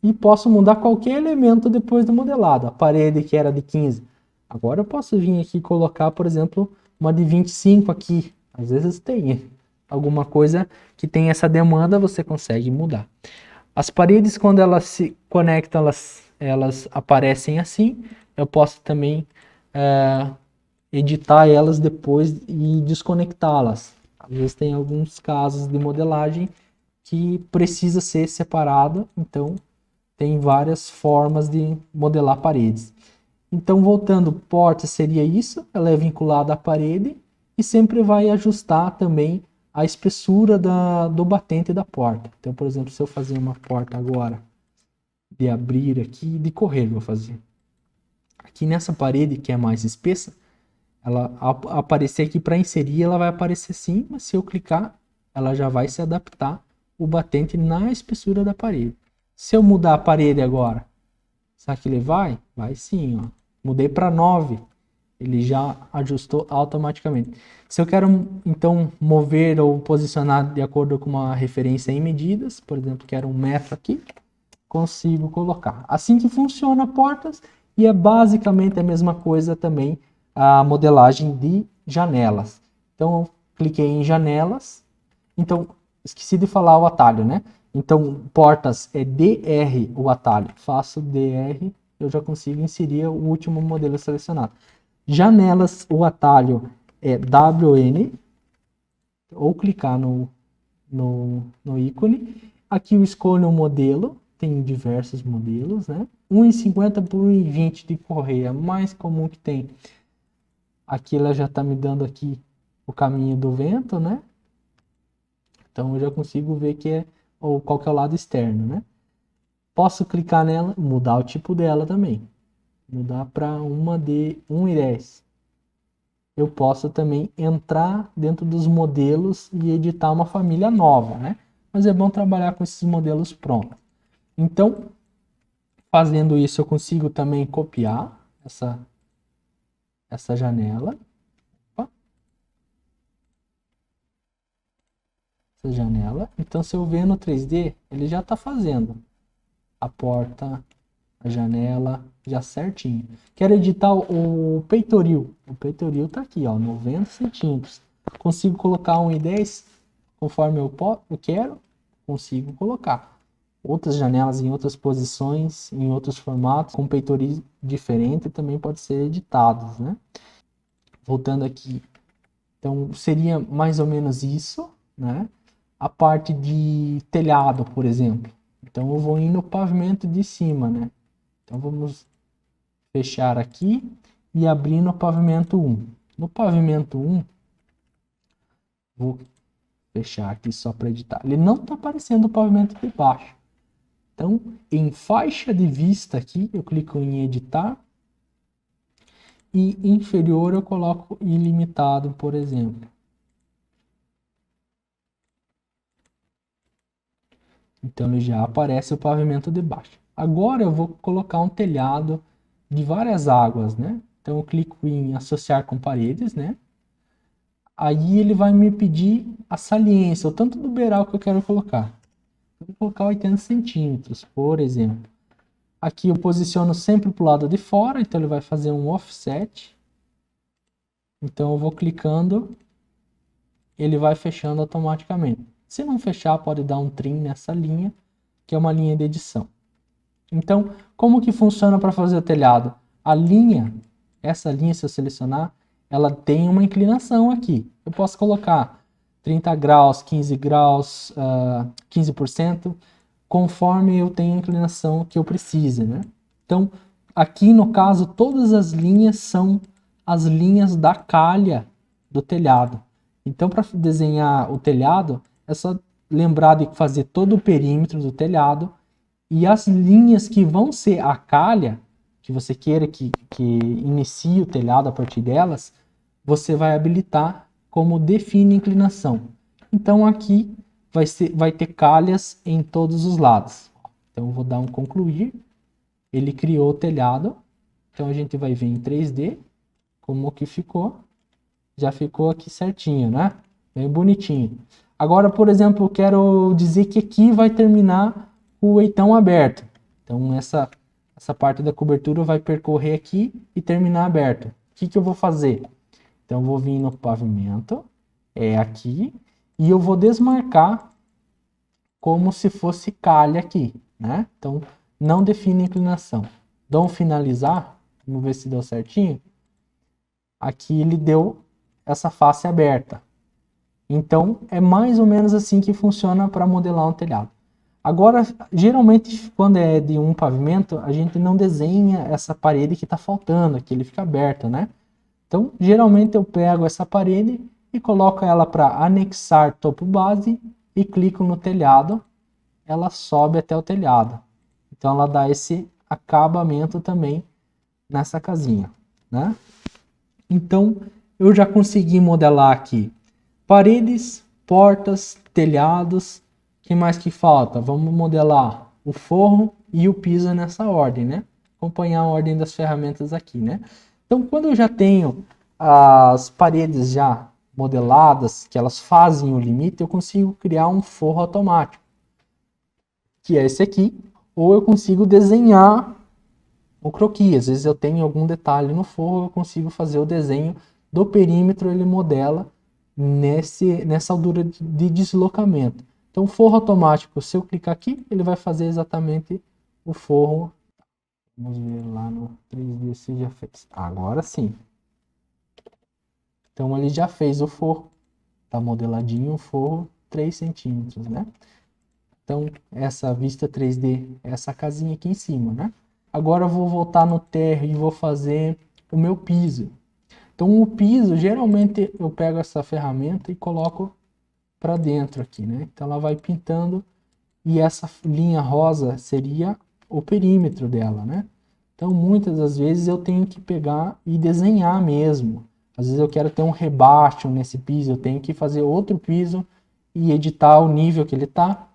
E posso mudar qualquer elemento depois do modelado. A parede que era de 15. Agora eu posso vir aqui e colocar, por exemplo, uma de 25 aqui. Às vezes tem alguma coisa que tem essa demanda, você consegue mudar. As paredes, quando elas se conectam, elas aparecem assim. Eu posso também editar elas depois e desconectá-las. Às vezes tem alguns casos de modelagem que precisa ser separada, então tem várias formas de modelar paredes. Então, voltando, porta seria isso, ela é vinculada à parede e sempre vai ajustar também a espessura do batente da porta. Então, por exemplo, se eu fazer uma porta agora de abrir aqui, de correr, vou fazer. Aqui nessa parede que é mais espessa, ela aparecer aqui para inserir, ela vai aparecer sim, mas se eu clicar, ela já vai se adaptar o batente na espessura da parede. Se eu mudar a parede agora, será que ele vai? Vai sim, ó. Mudei para 9, ele já ajustou automaticamente. Se eu quero então mover ou posicionar de acordo com uma referência em medidas, por exemplo, quero 1 metro aqui, consigo colocar. Assim que funciona portas, e é basicamente a mesma coisa também a modelagem de janelas. Então, eu cliquei em janelas. Então, esqueci de falar o atalho, né? Então, portas é DR o atalho. Faço DR, eu já consigo inserir o último modelo selecionado. Janelas, o atalho é WN, ou clicar no ícone. Aqui eu escolho um modelo, tem diversos modelos, né? 1,50 por 1,20 de correia, mais comum que tem. Aqui ela já está me dando aqui o caminho do vento, né? Então eu já consigo ver que qual que é o lado externo, né? Posso clicar nela, mudar o tipo dela também. Mudar para uma de 1,10. Eu posso também entrar dentro dos modelos e editar uma família nova, né? Mas é bom trabalhar com esses modelos prontos. Então, fazendo isso, eu consigo também copiar essa janela. Opa. Essa janela. Então, se eu ver no 3D, ele já está fazendo a porta, a janela, já certinho. Quero editar o peitoril. O peitoril está aqui, ó, 90 centímetros. Consigo colocar 1,10 conforme eu quero, consigo colocar. Outras janelas em outras posições, em outros formatos, com peitoris diferente, também pode ser editados, né? Voltando aqui. Então, seria mais ou menos isso, né? A parte de telhado, por exemplo. Então, eu vou ir no pavimento de cima, né? Então, vamos fechar aqui e abrir no pavimento 1. No pavimento 1, vou fechar aqui só para editar. Ele não está aparecendo o pavimento de baixo. Então, em faixa de vista aqui, eu clico em editar. E inferior eu coloco ilimitado, por exemplo. Então, ele já aparece o pavimento de baixo. Agora eu vou colocar um telhado de várias águas, né? Então, eu clico em associar com paredes, né? Aí ele vai me pedir a saliência, o tanto do beiral que eu quero colocar. Eu vou colocar 80 centímetros, por exemplo. Aqui eu posiciono sempre para o lado de fora, então ele vai fazer um offset. Então eu vou clicando ele vai fechando automaticamente. Se não fechar, pode dar um trim nessa linha, que é uma linha de edição. Então, como que funciona para fazer o telhado? A linha, essa linha, se eu selecionar, ela tem uma inclinação aqui. Eu posso colocar 30 graus, 15 graus, 15%, conforme eu tenho a inclinação que eu precise, né? Então, aqui no caso, todas as linhas são as linhas da calha do telhado. Então, para desenhar o telhado, é só lembrar de fazer todo o perímetro do telhado e as linhas que vão ser a calha, que você queira que inicie o telhado a partir delas, você vai habilitar como define inclinação. Então aqui vai ter calhas em todos os lados. Então eu vou dar um concluir. Ele criou o telhado. Então a gente vai ver em 3D como que ficou. Já ficou aqui certinho, né? Bem bonitinho. Agora, por exemplo, eu quero dizer que aqui vai terminar o eitão aberto. Então essa parte da cobertura vai percorrer aqui e terminar aberto. O que eu vou fazer? Então eu vou vir no pavimento, aqui, e eu vou desmarcar como se fosse calha aqui, né? Então não define inclinação. Dou um finalizar, vamos ver se deu certinho. Aqui ele deu essa face aberta. Então é mais ou menos assim que funciona para modelar um telhado. Agora, geralmente, quando é de um pavimento, a gente não desenha essa parede que está faltando, que ele fica aberto, né? Então, geralmente eu pego essa parede e coloco ela para anexar topo base e clico no telhado, ela sobe até o telhado. Então, ela dá esse acabamento também nessa casinha, né? Então, eu já consegui modelar aqui paredes, portas, telhados. O que mais que falta? Vamos modelar o forro e o piso nessa ordem, né? Acompanhar a ordem das ferramentas aqui, né? Então, quando eu já tenho as paredes já modeladas, que elas fazem o limite, eu consigo criar um forro automático, que é esse aqui, ou eu consigo desenhar o croquis. Às vezes eu tenho algum detalhe no forro, eu consigo fazer o desenho do perímetro, ele modela nessa altura de deslocamento. Então, o forro automático, se eu clicar aqui, ele vai fazer exatamente o forro. Vamos ver lá no 3D se já fez. Agora sim. Então, ele já fez o forro. Está modeladinho o forro, 3 centímetros, né? Então, essa vista 3D é essa casinha aqui em cima, né? Agora eu vou voltar no térreo e vou fazer o meu piso. Então, o piso, geralmente eu pego essa ferramenta e coloco para dentro aqui, né? Então, ela vai pintando e essa linha rosa seria o perímetro dela, né? Então, muitas das vezes eu tenho que pegar e desenhar mesmo. Às vezes eu quero ter um rebaixo nesse piso, eu tenho que fazer outro piso e editar o nível que ele tá.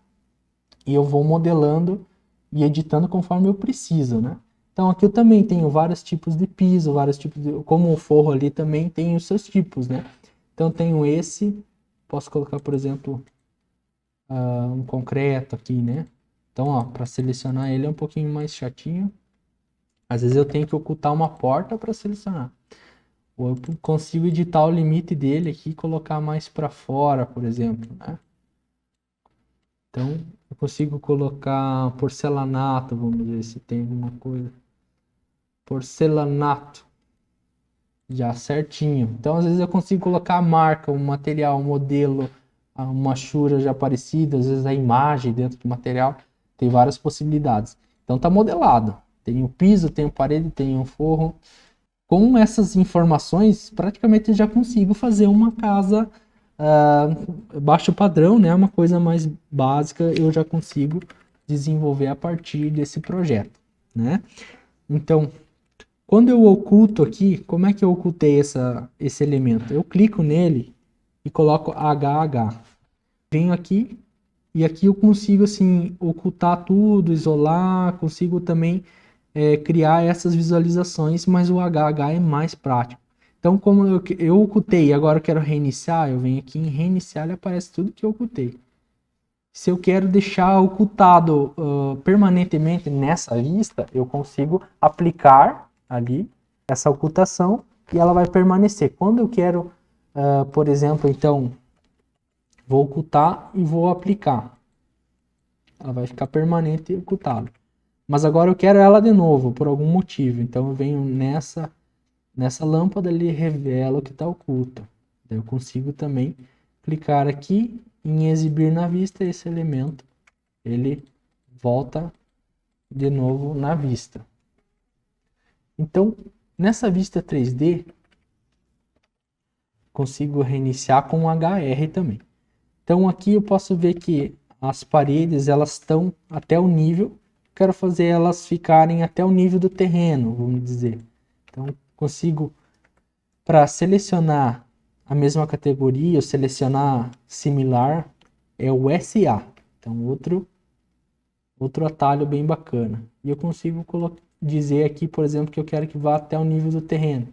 E eu vou modelando e editando conforme eu preciso, né? Então aqui eu também tenho vários tipos de piso, vários tipos de... Como o forro ali também tem os seus tipos, né? Então eu tenho esse, posso colocar, por exemplo, um concreto aqui, né? Então, ó, para selecionar ele é um pouquinho mais chatinho. Às vezes eu tenho que ocultar uma porta para selecionar. Ou eu consigo editar o limite dele aqui e colocar mais para fora, por exemplo, né? Então, eu consigo colocar porcelanato, vamos ver se tem alguma coisa. Porcelanato. Já certinho. Então, às vezes eu consigo colocar a marca, um material, um modelo, uma chura já parecida, às vezes a imagem dentro do material. Tem várias possibilidades. Então, tá modelado. Tem o piso, tem a parede, tem o forro. Com essas informações, praticamente já consigo fazer uma casa baixo padrão, né? Uma coisa mais básica, eu já consigo desenvolver a partir desse projeto, né? Então, quando eu oculto aqui, como é que eu ocultei esse elemento? Eu clico nele e coloco HH. Venho aqui e aqui eu consigo assim ocultar tudo, isolar, consigo também criar essas visualizações, mas o HH é mais prático. Então, como eu ocultei e agora eu quero reiniciar, eu venho aqui em reiniciar e aparece tudo que eu ocultei. Se eu quero deixar ocultado permanentemente nessa vista, eu consigo aplicar ali essa ocultação e ela vai permanecer. Quando eu quero, por exemplo, então, Vou ocultar e vou aplicar. Ela vai ficar permanente ocultada. Mas agora eu quero ela de novo, por algum motivo. Então eu venho nessa lâmpada, ele revela o que está oculto. Daí eu consigo também clicar aqui em exibir na vista esse elemento. Ele volta de novo na vista. Então, nessa vista 3D, consigo reiniciar com HR também. Então aqui eu posso ver que as paredes elas estão até o nível. Quero fazer elas ficarem até o nível do terreno, vamos dizer. Então consigo, para selecionar a mesma categoria, ou selecionar similar, é o SA. Então outro atalho bem bacana. E eu consigo dizer aqui, por exemplo, que eu quero que vá até o nível do terreno.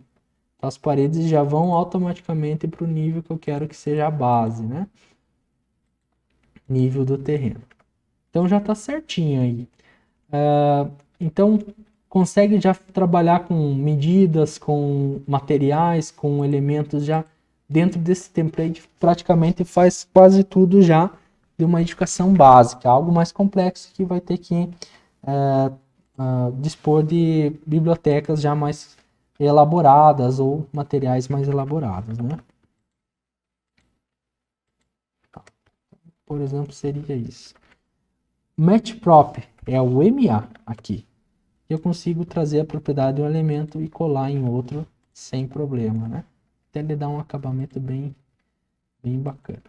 Então, as paredes já vão automaticamente para o nível que eu quero que seja a base, né? Nível do terreno. Então já está certinho aí. Então consegue já trabalhar com medidas, com materiais, com elementos já dentro desse template. Praticamente faz quase tudo já de uma edificação básica. Algo mais complexo que vai ter que dispor de bibliotecas já mais elaboradas ou materiais mais elaborados, né? Por exemplo, seria isso. Match Prop é o MA aqui. Eu consigo trazer a propriedade de um elemento e colar em outro sem problema, né? Até ele dá um acabamento bem bacana.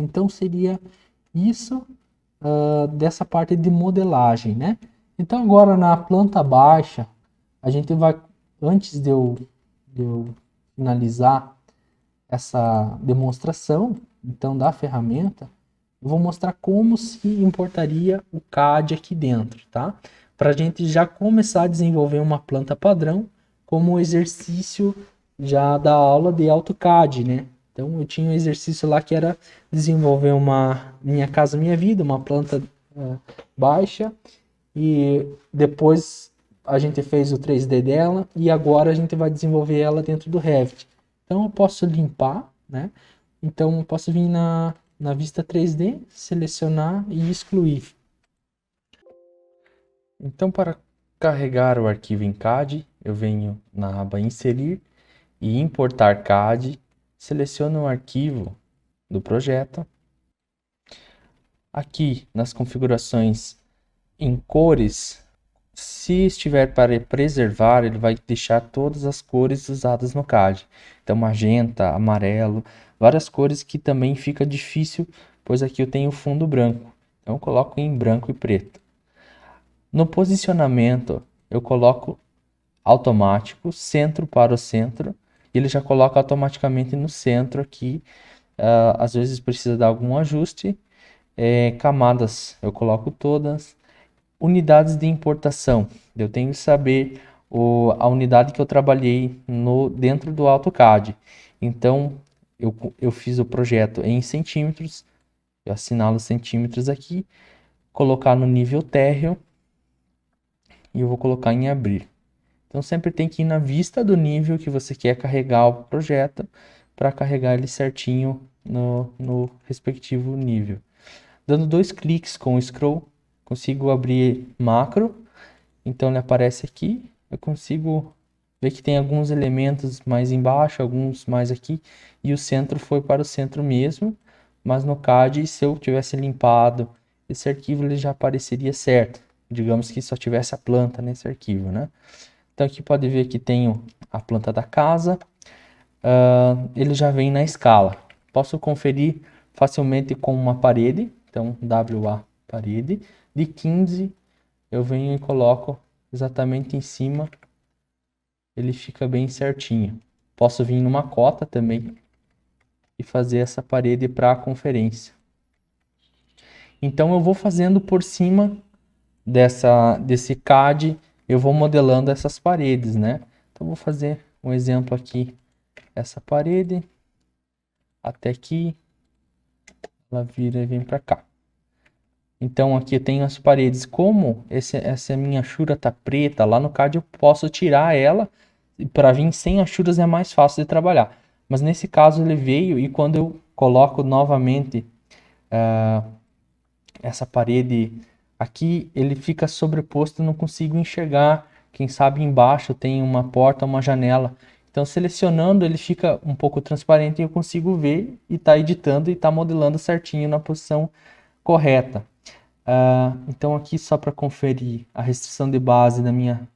Então seria isso dessa parte de modelagem, né? Então agora na planta baixa, a gente vai, antes de eu finalizar essa demonstração, então, da ferramenta, eu vou mostrar como se importaria o CAD aqui dentro, tá? Para a gente já começar a desenvolver uma planta padrão como exercício já da aula de AutoCAD, né? Então, eu tinha um exercício lá que era desenvolver uma Minha Casa Minha Vida, uma planta baixa, e depois a gente fez o 3D dela, e agora a gente vai desenvolver ela dentro do Revit. Então, eu posso limpar, né? Então, eu posso vir na vista 3D, selecionar e excluir. Então, para carregar o arquivo em CAD, eu venho na aba Inserir e Importar CAD, seleciono o arquivo do projeto. Aqui, nas configurações em cores, se estiver para preservar, ele vai deixar todas as cores usadas no CAD. Então, magenta, amarelo, várias cores que também fica difícil, pois aqui eu tenho fundo branco. Então, eu coloco em branco e preto. No posicionamento, eu coloco automático, centro para o centro, e ele já coloca automaticamente no centro aqui. Às vezes precisa dar algum ajuste. Camadas, eu coloco todas. Unidades de importação, eu tenho que saber a unidade que eu trabalhei dentro do AutoCAD. Então, eu fiz o projeto em centímetros, eu assinalo centímetros aqui, colocar no nível térreo e eu vou colocar em abrir. Então, sempre tem que ir na vista do nível que você quer carregar o projeto para carregar ele certinho no respectivo nível. Dando 2 cliques com o scroll, consigo abrir macro, então ele aparece aqui, eu consigo ver que tem alguns elementos mais embaixo, alguns mais aqui, e o centro foi para o centro mesmo, mas no CAD, se eu tivesse limpado esse arquivo, ele já apareceria certo, digamos que só tivesse a planta nesse arquivo, né? Então aqui pode ver que tenho a planta da casa, ele já vem na escala, posso conferir facilmente com uma parede, então WA parede, de 15 eu venho e coloco exatamente em cima, ele fica bem certinho. Posso vir numa cota também e fazer essa parede para a conferência. Então eu vou fazendo por cima desse CAD, eu vou modelando essas paredes, né? Então vou fazer um exemplo aqui, essa parede, até aqui, ela vira e vem para cá. Então aqui eu tenho as paredes, como essa minha achura tá preta, lá no CAD eu posso tirar ela, para vir sem achuras é mais fácil de trabalhar. Mas nesse caso ele veio e quando eu coloco novamente essa parede aqui, ele fica sobreposto, eu não consigo enxergar. Quem sabe embaixo tem uma porta, uma janela. Então, selecionando, ele fica um pouco transparente e eu consigo ver e tá editando e tá modelando certinho na posição correta. Então, aqui só para conferir, a restrição de base da minha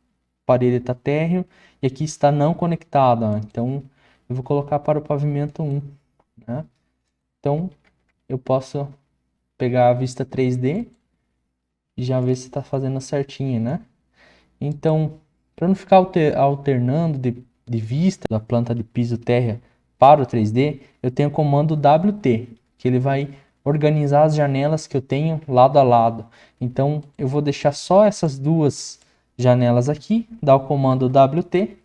parede está térreo e aqui está não conectado. Então, eu vou colocar para o pavimento 1. Né? Então, eu posso pegar a vista 3D e já ver se está fazendo certinho, né? Então, para não ficar alternando de vista da planta de piso térrea para o 3D, eu tenho o comando WT, que ele vai organizar as janelas que eu tenho lado a lado. Então, eu vou deixar só essas duas janelas aqui, dar o comando WT,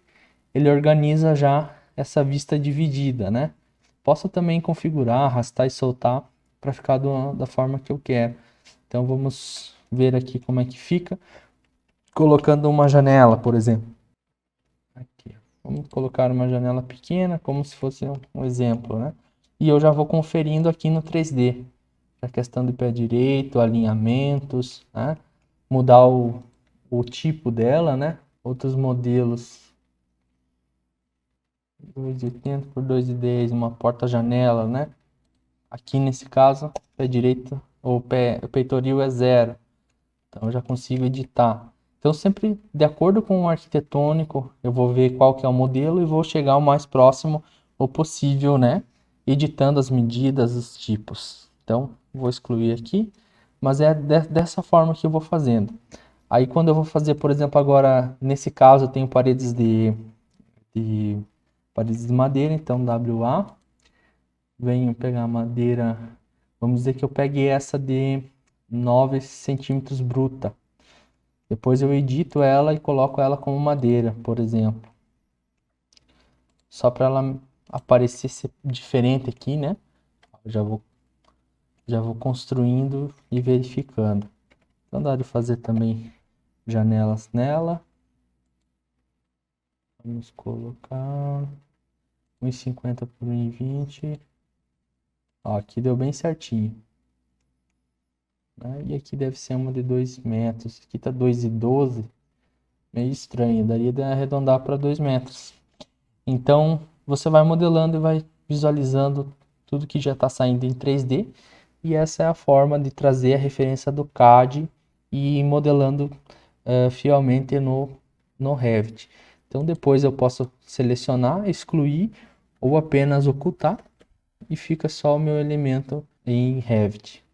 ele organiza já essa vista dividida, né? Posso também configurar, arrastar e soltar para ficar da forma que eu quero. Então, vamos ver aqui como é que fica. Colocando uma janela, por exemplo. Aqui. Vamos colocar uma janela pequena, como se fosse um exemplo, né? E eu já vou conferindo aqui no 3D. A questão de pé direito, alinhamentos, né? Mudar o tipo dela, né? Outros modelos. 2,80 por 2,10, uma porta-janela, né? Aqui nesse caso, pé direito, o peitoril é 0. Então eu já consigo editar. Então sempre de acordo com o arquitetônico, eu vou ver qual que é o modelo e vou chegar o mais próximo o possível, né? Editando as medidas, os tipos. Então vou excluir aqui, mas é dessa forma que eu vou fazendo. Aí quando eu vou fazer, por exemplo, agora nesse caso eu tenho paredes de madeira, então WA. Venho pegar a madeira, vamos dizer que eu peguei essa de 9 centímetros bruta. Depois eu edito ela e coloco ela como madeira, por exemplo. Só para ela aparecer ser diferente aqui, né? Já vou construindo e verificando. Então dá de fazer também janelas nela. Vamos colocar 1,50 por 1,20. Ó, aqui deu bem certinho. Né? E aqui deve ser uma de 2 metros. Aqui tá 2,12. Meio estranho. Daria de arredondar para 2 metros. Então, você vai modelando e vai visualizando tudo que já está saindo em 3D. E essa é a forma de trazer a referência do CAD e ir modelando fielmente no Revit. Então, depois eu posso selecionar, excluir ou apenas ocultar e fica só o meu elemento em Revit.